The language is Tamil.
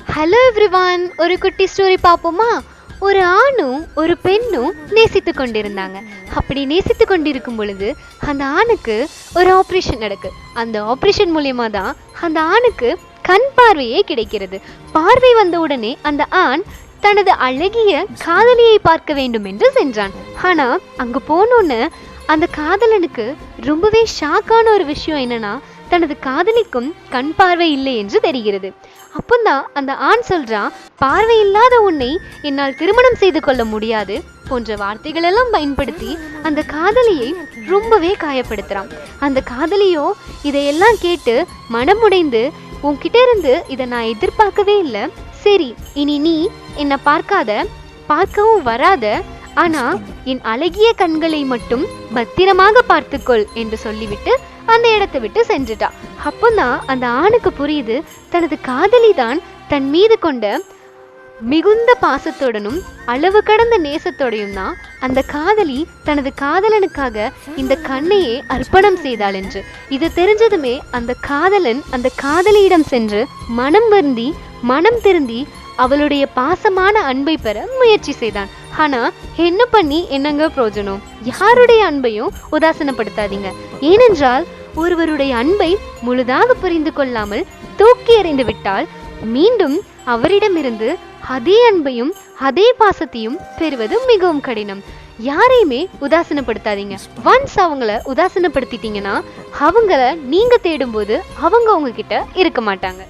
ஹலோ எவ்ரிவான், ஒரு குட்டி ஸ்டோரி பார்ப்போமா? ஒரு ஆணும் ஒரு பெண்ணும் நேசித்து கொண்டிருந்தாங்க. அப்படி நேசித்து கொண்டிருக்கும் பொழுது அந்த ஆணுக்கு ஒரு ஆப்ரேஷன் நடக்கு. அந்த ஆப்ரேஷன் மூலியமா தான் அந்த ஆணுக்கு கண் பார்வையே கிடைக்கிறது. பார்வை வந்த உடனே அந்த ஆண் தனது அழகிய காதலியை பார்க்க வேண்டும் என்று சென்றான். ஆனா அங்க போனோன்னு அந்த காதலனுக்கு ரொம்பவே ஷாக்கான ஒரு விஷயம் என்னன்னா, தனது காதலிக்கும் கண் பார்வை இல்லை என்று தெரிகிறது. அப்பந்தான் அந்த ஆண் சொல்றான், பார்வை இல்லாத உன்னை என்னால் திருமணம் செய்து கொள்ள முடியாது போன்ற வார்த்தைகள் எல்லாம் பயன்படுத்தி அந்த காதலியை ரொம்பவே காயப்படுத்துறான். அந்த காதலியோ இதையெல்லாம் கேட்டு மனமுடைந்து, உன்கிட்ட இருந்து இதை நான் எதிர்பார்க்கவே இல்லை, சரி இனி நீ என்னை பார்க்கவும் வராத, ஆனா என் அழகிய கண்களை மட்டும் பத்திரமாக பார்த்துக்கொள் என்று சொல்லிவிட்டு அந்த இடத்தை விட்டு சென்றுட்டா. அப்போதான் அந்த ஆணுக்கு புரியுது, தனது காதலி தான் தன் மீது கொண்ட மிகுந்த பாசத்துடனும் அளவு கடந்த நேசத்தோடையும் தான் அந்த காதலி தனது காதலனுக்காக இந்த கண்ணையே அர்ப்பணம் செய்தாள் என்று. இது தெரிஞ்சதுமே அந்த காதலன் அந்த காதலியிடம் சென்று மனம் திருந்தி அவளுடைய பாசமான அன்பை பெற முயற்சி செய்தான். ஆனா என்ன பண்ணி என்னங்க பிரயோஜனம்? யாருடைய அன்பையும் உதாசனப்படுத்தாதீங்க. ஏனென்றால் ஒருவருடைய அன்பை முழுதாக புரிந்து கொள்ளாமல் தூக்கி எறிந்து விட்டால் மீண்டும் அவரிடமிருந்து அதே அன்பையும் அதே பாசத்தையும் பெறுவது மிகவும் கடினம். யாரையுமே உதாசனப்படுத்தாதீங்க. ஒன்ஸ் அவங்கள உதாசனப்படுத்திட்டீங்கன்னா அவங்கள நீங்க தேடும்போது அவங்க உங்ககிட்ட இருக்க மாட்டாங்க.